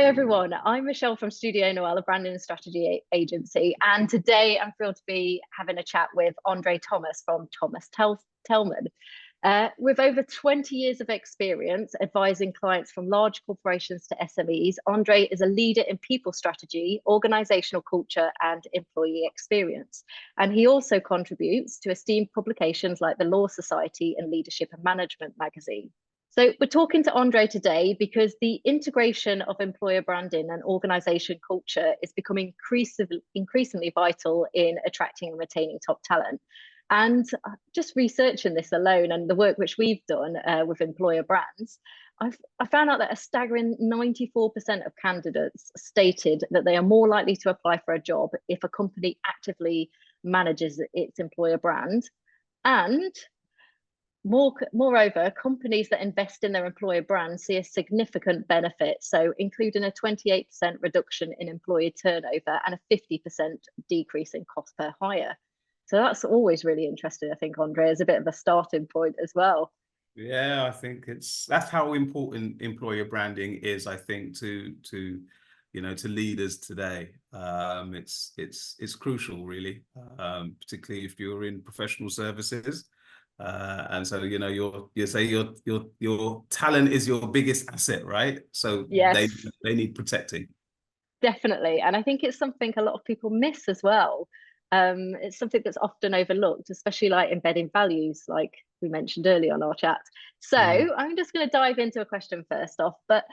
everyone. I'm Michelle from Studio Noel, a branding and strategy agency. And today I'm thrilled to be having a chat with Andre Thomas from Tellman. With over 20 years of experience advising clients from large corporations to SMEs, Andre is a leader in people strategy, organizational culture, and employee experience. And he also contributes to esteemed publications like the Law Society and Leadership and Management magazine. So we're talking to Andre today because the integration of employer branding and organization culture is becoming increasingly vital in attracting and retaining top talent. And just researching this alone and the work which we've done with employer brands, I found out that a staggering 94% of candidates stated that they are more likely to apply for a job if a company actively manages its employer brand. And moreover, companies that invest in their employer brand see a significant benefit, so including a 28% reduction in employee turnover and a 50% decrease in cost per hire. So that's always really interesting, I think, Andre, as a bit of a starting point as well. Yeah, I think that's how important employer branding is, I think, to leaders today. It's crucial, really, particularly if you're in professional services. And so, you say your talent is your biggest asset, right? So Yes, they need protecting. definitely. And I think it's something a lot of people miss as well. It's something that's often overlooked, especially like embedding values, like we mentioned earlier on our chat. So I'm just going to dive into a question first off, but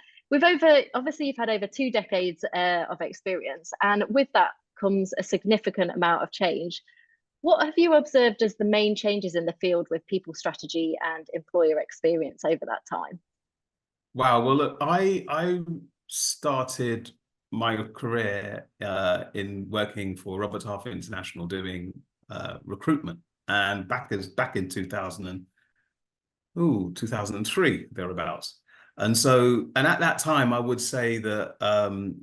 obviously you've had over 2 decades of experience, and with that comes a significant amount of change. What have you observed as the main changes in the field with people strategy and employer experience over that time? Wow. Well, look, I started my career in working for Robert Half International doing recruitment, and back in 2003 thereabouts. And at that time, I would say that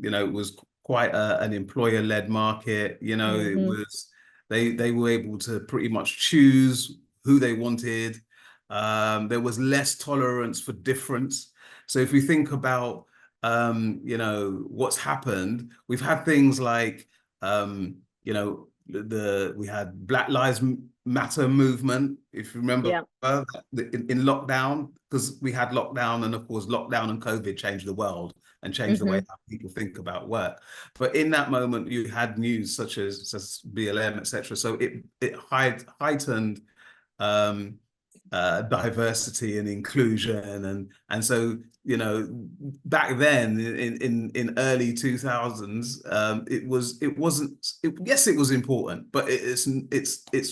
it was quite an employer-led market. It was they were able to pretty much choose who they wanted. There was less tolerance for difference. So if we think about what's happened, we've had things like we had Black Lives Matter movement, if you remember, Yeah. in lockdown, because we had lockdown, and of course lockdown and COVID changed the world and changed the way how people think about work. But in that moment, you had news such as BLM, etc. So it heightened diversity and inclusion, and so back then in early 2000s, yes, it was important, but it's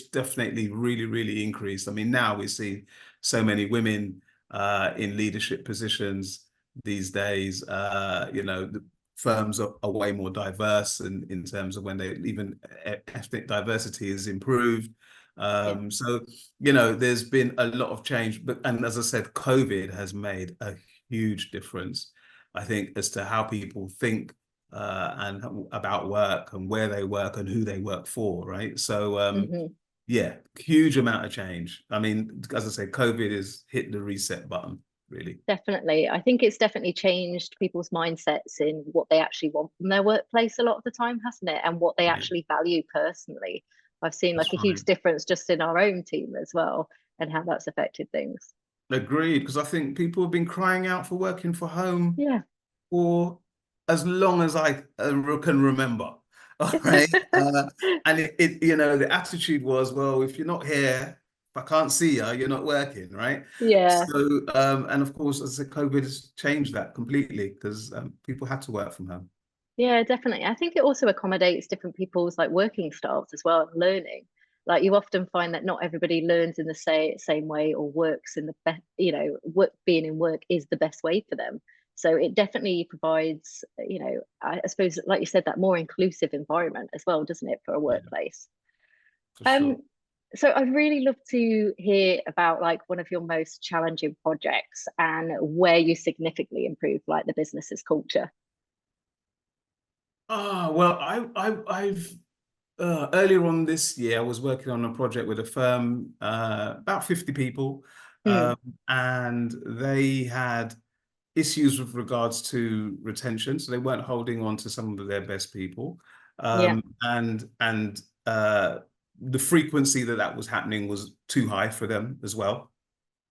definitely really increased. I mean, now we see so many women in leadership positions these days. The firms are way more diverse in terms of when even ethnic diversity is improved. So there's been a lot of change, and as I said, COVID has made a huge difference, I think, as to how people think and about work and where they work and who they work for, right? So yeah, huge amount of change. I mean, as I say, COVID has hit the reset button, really. Definitely. I think it's definitely changed people's mindsets in what they actually want from their workplace a lot of the time, hasn't it? And what they actually value personally. I've seen like a huge difference just in our own team as well, and how that's affected things. Agreed, because I think people have been crying out for working from home for as long as I can remember. All right. And the attitude was, well, if you're not here, if I can't see you, you're not working, right? Yeah. So, and of course, as I said, COVID has changed that completely, because people had to work from home. Yeah, definitely. I think it also accommodates different people's like working styles as well, and learning. Like you often find that not everybody learns in the same way or works in the best, being in work is the best way for them. So it definitely provides, I suppose, like you said, that more inclusive environment as well, doesn't it, for a workplace? For sure. So I'd really love to hear about like one of your most challenging projects and where you significantly improved like the business's culture. Well, I've earlier on this year, I was working on a project with a firm, about 50 people, Mm. and they had issues with regards to retention, so they weren't holding on to some of their best people, Yeah. and the frequency that that was happening was too high for them as well.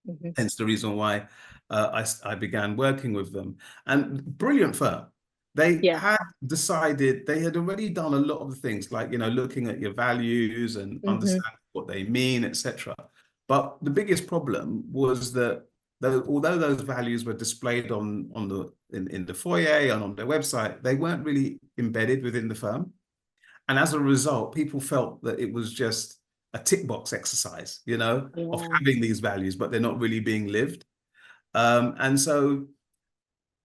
Hmm. Hence the reason why I began working with them. And brilliant firm. They Yeah. had decided, they had already done a lot of the things like, looking at your values and Hmm. understanding what they mean, etc. But the biggest problem was that although those values were displayed in the foyer and on their website, they weren't really embedded within the firm. And as a result, people felt that it was just a tick box exercise, of Yeah. having these values, but they're not really being lived. And so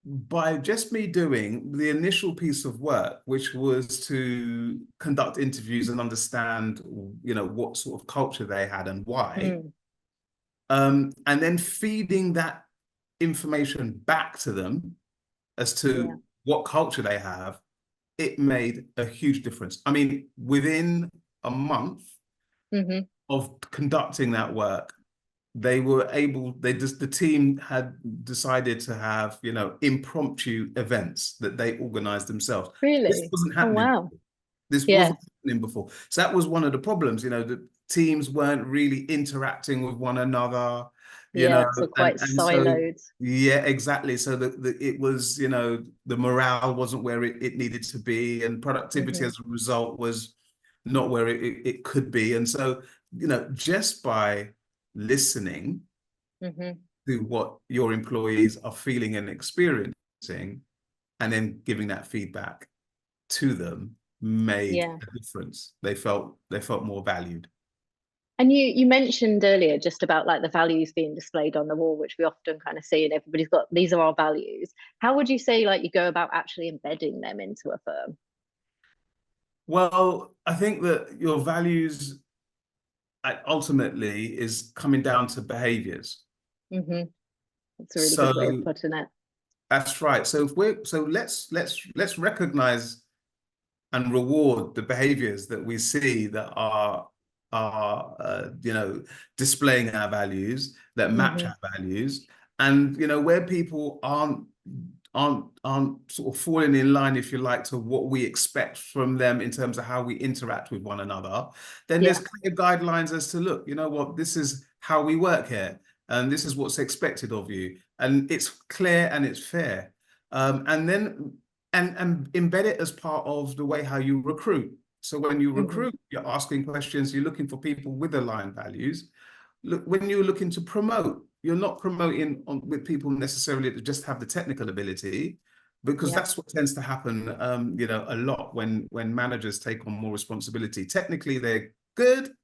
by just me doing the initial piece of work, which was to conduct interviews and understand, what sort of culture they had and why, Mm. and then feeding that information back to them as Yeah. to what culture they have, it made a huge difference. I mean, within a month Hmm. of conducting that work, the team had decided to have, impromptu events that they organized themselves. This Really? wasn't Oh, happening. wow. This Yeah. wasn't happening before. So that was one of the problems, the teams weren't really interacting with one another, you know, Yeah. So and, quite and so, siloed. yeah, exactly. So it was, the morale wasn't where it needed to be, and productivity Hmm. as a result was not where it could be. And so, just by listening Hmm. to what your employees are feeling and experiencing, and then giving that feedback to them made Yeah. a difference. They felt more valued. And you mentioned earlier just about like the values being displayed on the wall, which we often kind of see, and everybody's got these are our values. How would you say like you go about actually embedding them into a firm? Well, I think that your values ultimately is coming down to behaviors. Hmm. That's a really good way of So putting it. that's right. So let's recognize and reward the behaviors that we see that are displaying our values, that match Hmm. our values, and where people aren't sort of falling in line, if you like, to what we expect from them in terms of how we interact with one another, then there's Yeah. clear guidelines as to, look, what, this is how we work here, and this is what's expected of you, and it's clear and it's fair. And then and embed it as part of the way how you recruit. So when you Hmm. recruit, you're asking questions, you're looking for people with aligned values. Look, when you're looking to promote, you're not promoting with people necessarily that just have the technical ability, because Yeah. that's what tends to happen, a lot when managers take on more responsibility. Technically, they're good,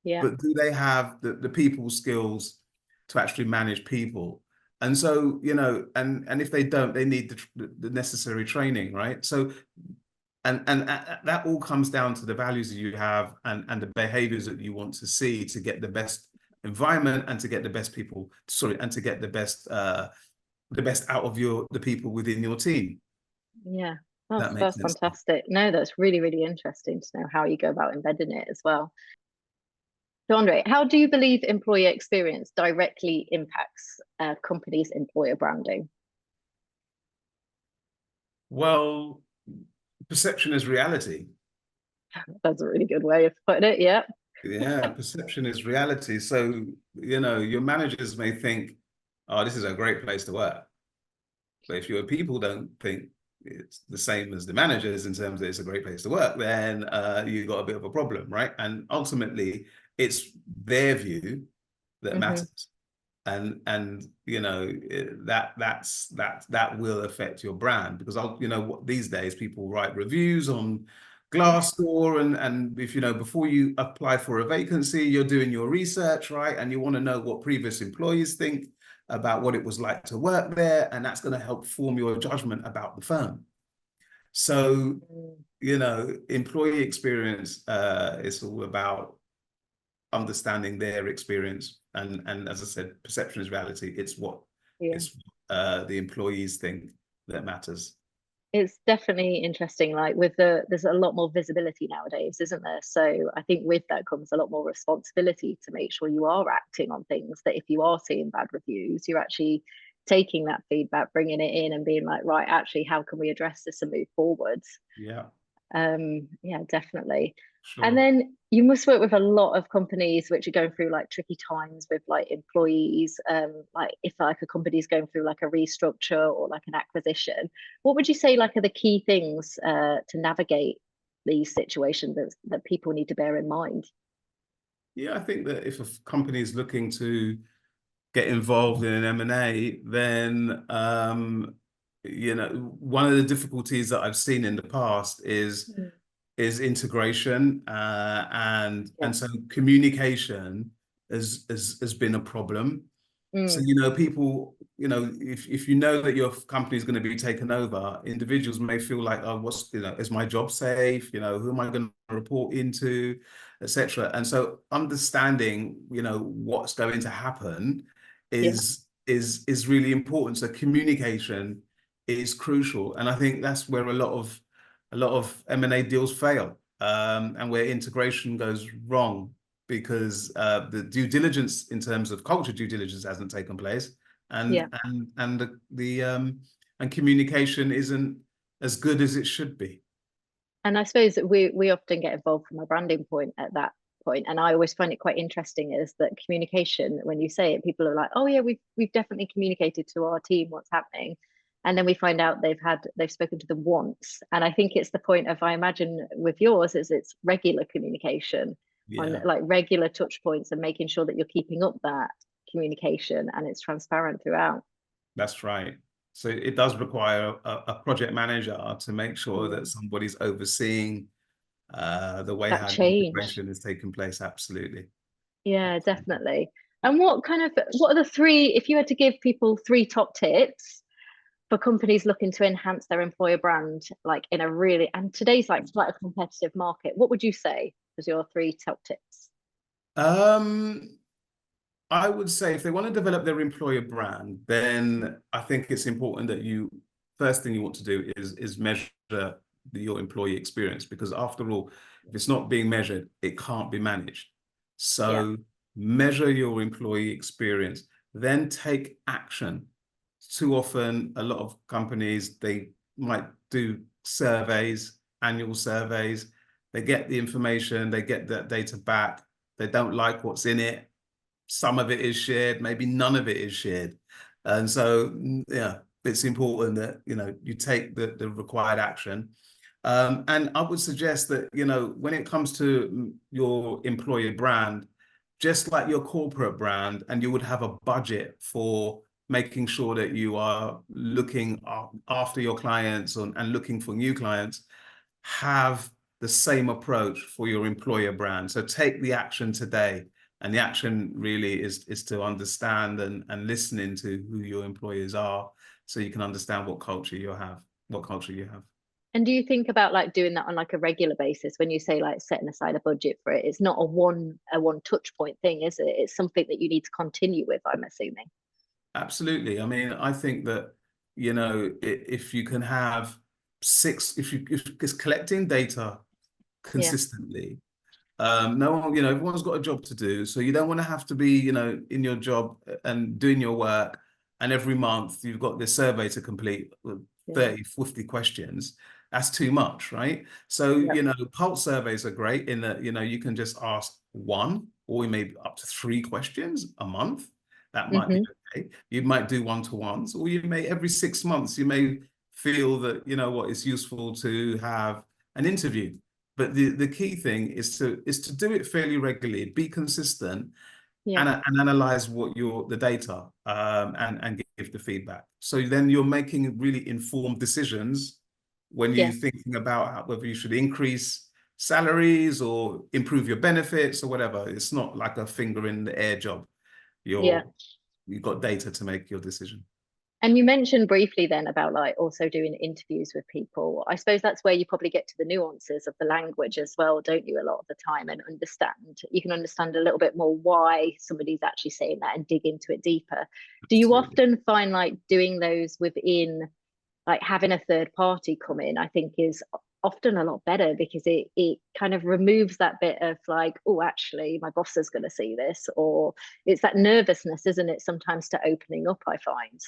Yeah. but do they have the people skills to actually manage people? And so, and if they don't, they need the necessary training, right? So, and that all comes down to the values that you have, and the behaviors that you want to see to get the best environment, and to get the best people, sorry, and to get the best out of the people within your team. Yeah. That makes That's sense. fantastic. No, that's really, really interesting to know how you go about embedding it as well. So, Andre, how do you believe employee experience directly impacts a company's employer branding? Well, perception is reality. That's a really good way of putting it. Yeah. Yeah, perception is reality. So, your managers may think, oh, this is a great place to work. But if your people don't think it's the same as the managers in terms of it's a great place to work, then you've got a bit of a problem, right? And ultimately, it's their view that Hmm. matters. And that will affect your brand, because what these days people write reviews on Yeah. Glassdoor, and if before you apply for a vacancy, you're doing your research, right? And you want to know what previous employees think about what it was like to work there, and that's going to help form your judgment about the firm. So, Mm. employee experience is all about understanding their experience, and as I said, perception is reality. It's what Yeah. it's the employees think that matters. It's definitely interesting. Like there's a lot more visibility nowadays, isn't there? So I think with that comes a lot more responsibility to make sure you are acting on things that if you are seeing bad reviews, you're actually taking that feedback, bringing it in and being like, right, actually, how can we address this and move forwards? Yeah, Yeah, definitely. And sure. then you must work with a lot of companies which are going through like tricky times with like employees. Like if like a company's going through like a restructure or like an acquisition, what would you say like are the key things to navigate these situations that people need to bear in mind? Yeah, I think that if a company is looking to get involved in an M&A, then one of the difficulties that I've seen in the past Mm. is integration, Yeah. and so communication has been a problem. So, Mm. people, if you know that your company is going to be taken over, individuals may feel like, oh, is my job safe? Who am I going to report into, etc. And so understanding, what's going to happen Yeah. is really important. So communication is crucial. And I think that's where a lot of M&A deals fail, and where integration goes wrong, because the due diligence in terms of culture due diligence hasn't taken place, Yeah. and and communication isn't as good as it should be. And I suppose that we often get involved from a branding point at that point. And I always find it quite interesting is that communication, when you say it, people are like, oh yeah, we've definitely communicated to our team what's happening. And then we find out they've spoken to them once. And I think it's the point of, I imagine with yours is it's regular communication on Yeah, like regular touch points and making sure that you're keeping up that communication and it's transparent throughout. that's right. So it does require a project manager to make sure that Mm. somebody's overseeing the way That how the change. integration is taking place. Absolutely. Yeah, Absolutely. definitely. And what are the three, if you had to give people three top tips for companies looking to enhance their employer brand, like in a really, and today's like quite a competitive market, what would you say was your three top tips? Um, I would say if they want to develop their employer brand, then I think it's important that first thing you want to do is measure your employee experience, because after all, if it's not being measured, it can't be managed. Yeah. So measure your employee experience, then take action. Too often, a lot of companies, they might do surveys, annual surveys. They get the information, they get that data back. They don't like what's in it. Some of it is shared, maybe none of it is shared. And so, yeah, it's important that, you take the required action. And I would suggest that, when it comes to your employer brand, just like your corporate brand, and you would have a budget for making sure that you are looking after your clients and looking for new clients, have the same approach for your employer brand. So take the action today. And the action really is to understand and listen into who your employers are, so you can understand what culture you have. And do you think about like doing that on like a regular basis when you say like setting aside a budget for it? It's not a one touch point thing, is it? It's something that you need to continue with, I'm assuming. Absolutely. I mean, I think that, if you can have if it's collecting data Yeah. consistently. No one, everyone's got a job to do. So you don't want to have to be, in your job and doing your work. And every month you've got this survey to complete with Yeah. 30, 50 questions. That's too much, right? So, Yeah. pulse surveys are great in that, you can just ask one or maybe up to three questions a month. That might be Hmm. okay. You might do one-to-ones, or you may every 6 months, you may feel that, it's useful to have an interview. But the key thing is to do it fairly regularly, be consistent, Yeah. and analyze the data, and give the feedback. So then you're making really informed decisions when Yeah. you're thinking about whether you should increase salaries or improve your benefits or whatever. It's not like a finger in the air job. Yeah. You've got data to make your decision. And you mentioned briefly then about like also doing interviews with people. I suppose that's where you probably get to the nuances of the language as well, don't you, a lot of the time, and you can understand a little bit more why somebody's actually saying that and dig into it deeper. Do you Absolutely. often find like doing those within like having a third party come in, I think is often a lot better because it kind of removes that bit of like, oh, actually my boss is going to see this, or it's that nervousness, isn't it, sometimes to opening up, I find.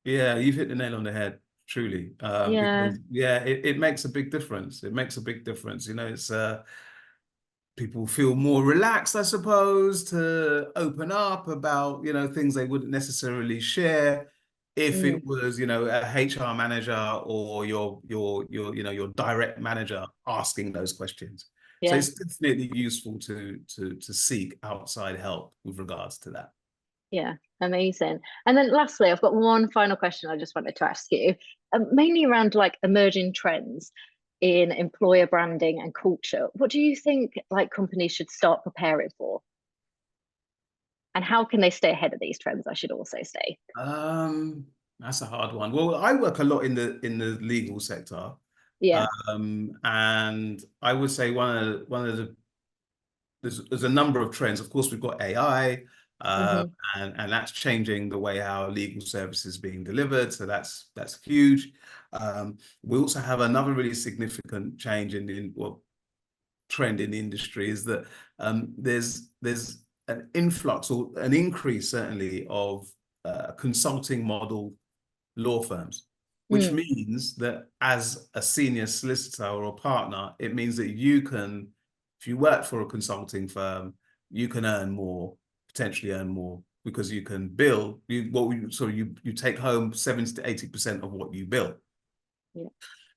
Yeah, you've hit the nail on the head, truly. Yeah. Because yeah, it makes a big difference. It makes a big difference. You know, it's people feel more relaxed, I suppose, to open up about, you know, things they wouldn't necessarily share if Mm, it was, you know, a HR manager or you know, your direct manager asking those questions. So yeah. it's definitely useful to seek outside help with regards to that. Yeah, amazing. And then lastly, I've got one final question I just wanted to ask you, mainly around like emerging trends in employer branding and culture. What do you think like companies should start preparing for? And how can they stay ahead of these trends, I should also say? That's a hard one. Well, I work a lot in the legal sector, Yeah. and I would say one of the there's a number of trends. Of course, we've got AI, Hmm. and that's changing the way our legal service is being delivered. So that's huge. We also have another really significant change in well, trend in the industry is that there's an influx or an increase certainly of consulting model law firms, which Mm, means that as a senior solicitor or a partner, it means that you can, if you work for a consulting firm, you can earn more, potentially earn more, because you can bill you take home 70 to 80% of what you bill. yeah.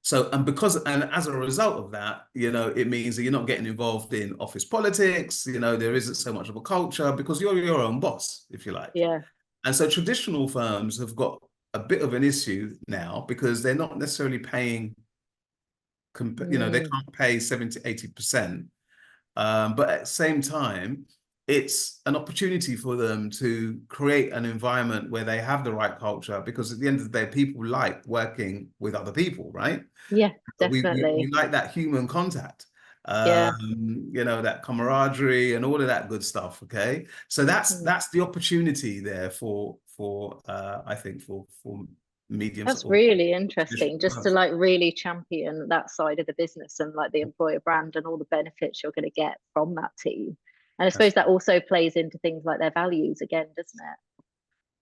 So, and as a result of that, you know, it means that you're not getting involved in office politics, you know, there isn't so much of a culture because you're your own boss, if you like. Yeah. And so traditional firms have got a bit of an issue now because they're not necessarily paying, you know, they Mm, can't pay 70, 80%. But at the same time, it's an opportunity for them to create an environment where they have the right culture because at the end of the day, people like working with other people, right? yeah, We definitely. like that human contact, Yeah. you know, that camaraderie and all of that good stuff. Okay, so Mm. that's the opportunity there for I think for mediums That's or really traditional interesting, just to firms. like really champion that side of the business and like the employer brand and all the benefits you're going to get from that team. And I That's suppose that also plays into things like their values again, doesn't it?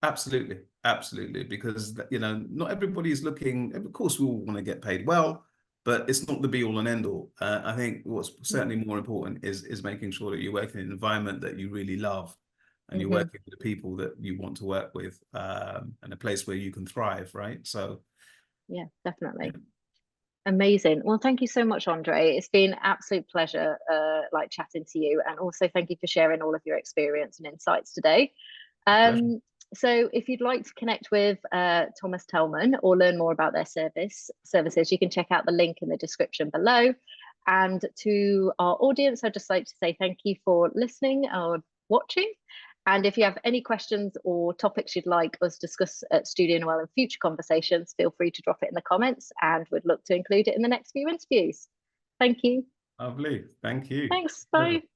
absolutely, absolutely, because you know, not everybody is looking. Of course, we all want to get paid well, but it's not the be all and end all. I think what's Mm. certainly more important is making sure that you're working in an environment that you really love, and you're Hmm. working with the people that you want to work with, and a place where you can thrive. Right. So, Yeah, yeah, definitely. Amazing. Well, thank you so much, Andre. It's been an absolute pleasure, like chatting to you, and also thank you for sharing all of your experience and insights today. pleasure. Um, so, if you'd like to connect with Thomas Tellman or learn more about their services, you can check out the link in the description below. And to our audience, I'd just like to say thank you for listening or watching. And if you have any questions or topics you'd like us to discuss at Studio Noel in future conversations, feel free to drop it in the comments and we'd look to include it in the next few interviews. Thank you. Lovely. Thank you. Thanks. Pleasure. Bye.